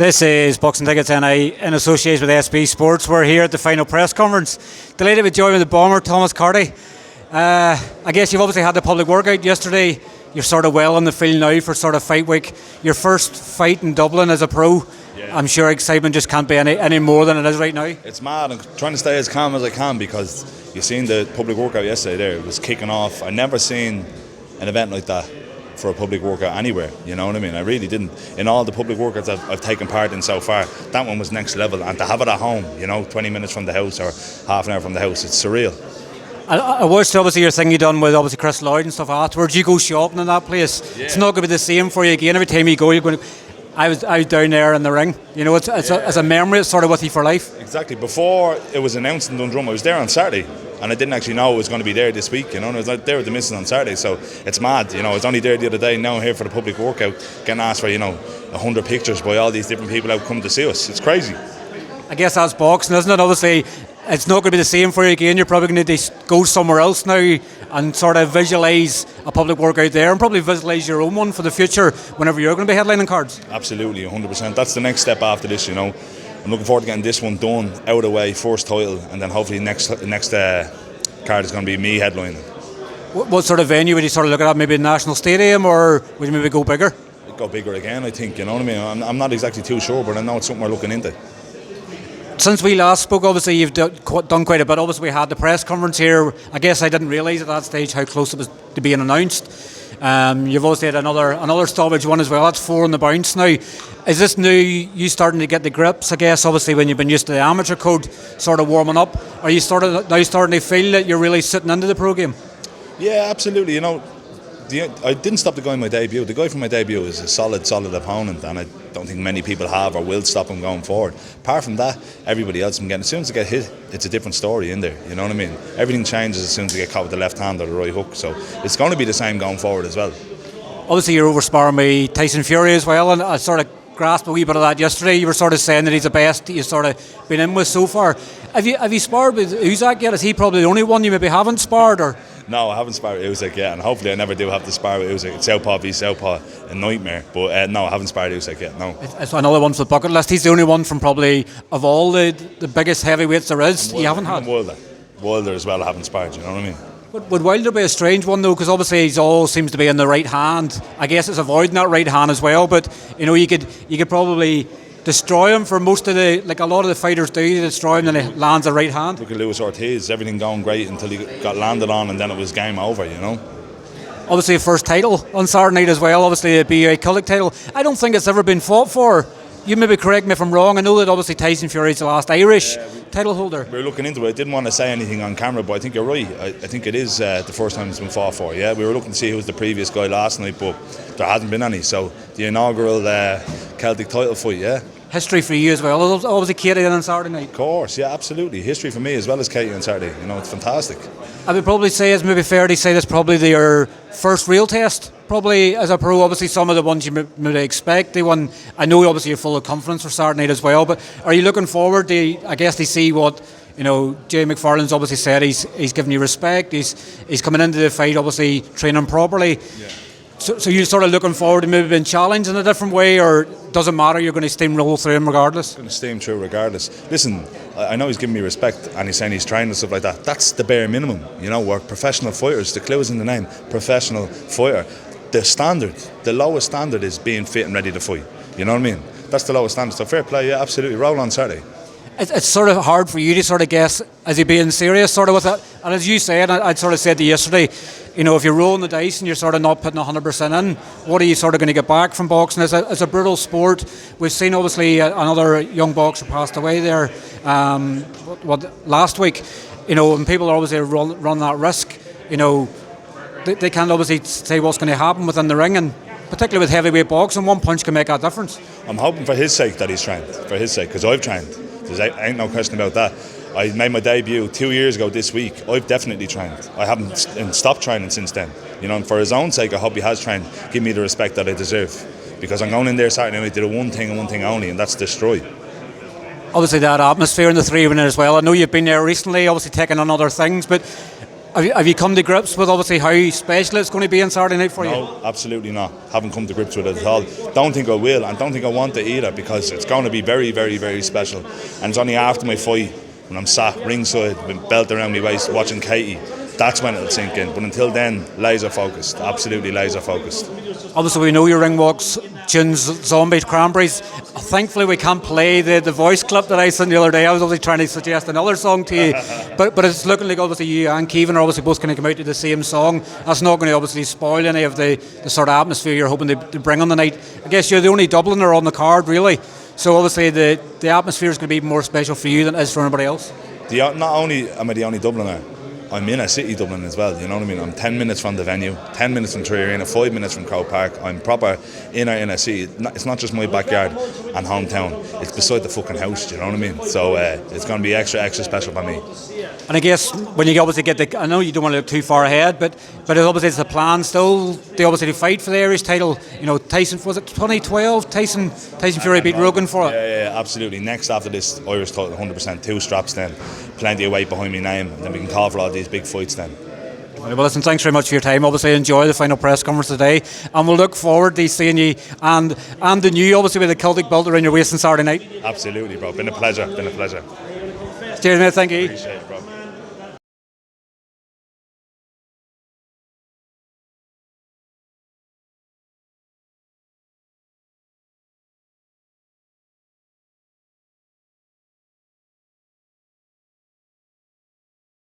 This is Boxing Tickets NI in association with SB Sports. We're here at the final press conference. Delighted with joining the bomber, Thomas Carty. I guess you've obviously had the public workout yesterday. You're sort of well on the field now for sort of fight week. Your first fight in Dublin as a pro. Yeah. I'm sure excitement just can't be any more than it is right now. It's mad. I'm trying to stay as calm as I can because you've seen the public workout yesterday there. It was kicking off. I never seen an event like that for a public workout anywhere, you know what I mean? I really didn't. In all the public workouts I've taken part in so far, that one was next level. And to have it at home, 20 minutes from the house or half an hour from the house, it's surreal. I watched obviously your thing you done with obviously Chris Lloyd and stuff afterwards. You go shopping in that place. Yeah. It's not going to be the same for you again. Every time you go, you're going to... I was down there in the ring. It's a memory. It's sort of with you for life. Exactly. Before it was announced in Dundrum, I was there on Saturday, and I didn't actually know it was going to be there this week. And I was there with the missus on Saturday, so it's mad. I was only there the other day. Now I'm here for the public workout, getting asked for 100 pictures by all these different people out come to see us. It's crazy. I guess that's boxing, isn't it? Obviously, it's not going to be the same for you again. You're probably going to go somewhere else now and sort of visualise a public workout there and probably visualise your own one for the future whenever you're going to be headlining cards. Absolutely, 100%. That's the next step after this, I'm looking forward to getting this one done, out of the way, first title, and then hopefully next card is going to be me headlining. What sort of venue would you sort of look at? Maybe a national stadium, or would you maybe go bigger? I'd go bigger again, I think, you know what I mean? I'm not exactly too sure, but I know it's something we're looking into. Since we last spoke, obviously you've done quite a bit. Obviously we had the press conference here. I guess I didn't realise at that stage how close it was to being announced. You've obviously had another stoppage one as well. That's 4 on the bounce now. Is this new, you starting to get the grips, I guess, obviously when you've been used to the amateur code sort of warming up? Are you starting to feel that you're really sitting into the pro game? Yeah, absolutely. I didn't stop the guy in my debut. The guy from my debut is a solid opponent, and I don't think many people have or will stop him going forward. Apart from that, everybody else as soon as they get hit, it's a different story in there, you know what I mean? Everything changes as soon as they get caught with the left hand or the right hook, so it's going to be the same going forward as well. Obviously you're over sparring with Tyson Fury as well, and I sort of grasped a wee bit of that yesterday. You were sort of saying that he's the best that you've sort of been in with so far. Have you sparred with Uzak yet? Is he probably the only one you maybe haven't sparred, or...? No, I haven't sparred with Usyk yet, and hopefully I never do have to spar with Usyk. It's Southpaw v Southpaw, a nightmare. But no, I haven't sparred Usyk yet, no. It's another one for the bucket list. He's the only one from probably, of all the biggest heavyweights there is, you haven't had. Wilder as well, I haven't sparred, you know what I mean? Would Wilder be a strange one though, because obviously he all seems to be in the right hand. I guess it's avoiding that right hand as well, but you could probably destroy him for most of like a lot of the fighters do, destroy him and he lands a right hand. Look at Lewis Ortiz, everything going great until he got landed on and then it was game over, Obviously a first title on Saturday night as well, obviously a BUA Cullick title. I don't think it's ever been fought for. You maybe correct me if I'm wrong. I know that obviously Tyson Fury is the last Irish title holder. We were looking into it. I didn't want to say anything on camera, but I think you're right. I think it is the first time it's been fought for. Yeah, we were looking to see who was the previous guy last night, but there hasn't been any. So the inaugural Celtic title fight, yeah. History for you as well. Obviously Carty on Saturday night. Of course, yeah, absolutely. History for me as well as Carty on Saturday. It's fantastic. I would probably say, it's maybe fair to say, that's probably your first real test, probably as a pro. Obviously some of the ones you would expect. The one, I know obviously you're full of confidence for Saturday night as well, but are you looking forward to, I guess, to see what, Jay McFarlane's obviously said he's giving you respect, he's coming into the fight obviously training properly. Yeah. So you're sort of looking forward to maybe being challenged in a different way, or doesn't matter, you're going to steamroll through him regardless? I'm going to steam through regardless. Listen, I know he's giving me respect and he's saying he's trained and stuff like that. That's the bare minimum. We're professional fighters. The clue is in the name, professional fighter. The lowest standard is being fit and ready to fight. You know what I mean? That's the lowest standard. So fair play, yeah, absolutely. Roll on Saturday. It's sort of hard for you to sort of guess, is he being serious sort of with it? And as you said, I'd sort of said to you yesterday, if you're rolling the dice and you're sort of not putting 100% in, what are you sort of going to get back from boxing? It's a brutal sport. We've seen obviously another young boxer passed away there last week. And people are obviously run that risk. They can't obviously say what's going to happen within the ring, and particularly with heavyweight boxing, one punch can make a difference. I'm hoping for his sake that he's trained, because I've trained. There ain't no question about that. I made my debut 2 years ago this week. I've definitely trained. I haven't stopped training since then. And for his own sake, I hope he has trained. Give me the respect that I deserve, because I'm going in there Saturday night to do one thing and one thing only, and that's destroy. Obviously that atmosphere in the three-winner as well. I know you've been there recently, obviously taking on other things, but Have you come to grips with obviously how special it's going to be on Saturday night for you? No, absolutely not. Haven't come to grips with it at all. Don't think I will, and don't think I want to either, because it's going to be very, very, very special. And it's only after my fight, when I'm sat ringside with belt around my waist watching Carty, that's when it'll sink in. But until then, laser focused, absolutely laser focused. Obviously, we know your ring walks, tunes, zombies, cranberries. Thankfully, we can't play the voice clip that I sent the other day. I was obviously trying to suggest another song to you, but it's looking like obviously you and Kevin are obviously both going to come out to the same song. That's not going to obviously spoil any of the sort of atmosphere you're hoping to bring on the night. I guess you're the only Dubliner on the card, really. So obviously the atmosphere is going to be more special for you than it is for anybody else. Not only am I the only Dubliner, I'm in a city, Dublin, as well, you know what I mean? I'm 10 minutes from the venue, 10 minutes from Tree Arena, 5 minutes from Croke Park. I'm proper in a city. It's not just my backyard and hometown, it's beside the fucking house, you know what I mean? So it's going to be extra special for me. And I guess when you obviously get I know you don't want to look too far ahead, but obviously it's a plan still. They obviously fight for the Irish title. You know, Tyson, was it 2012? Tyson Fury beat Rogan for it. Yeah, absolutely. Next after this Irish title, 100%, 2 straps then, plenty of weight behind my name, and then we can call for all these big fights then. Well, listen, thanks very much for your time. Obviously, enjoy the final press conference today, and we'll look forward to seeing you and the new, obviously, with the Celtic belt around your waist on Saturday night. Absolutely, bro. Been a pleasure. Cheers, mate. Thank you. Appreciate it, bro.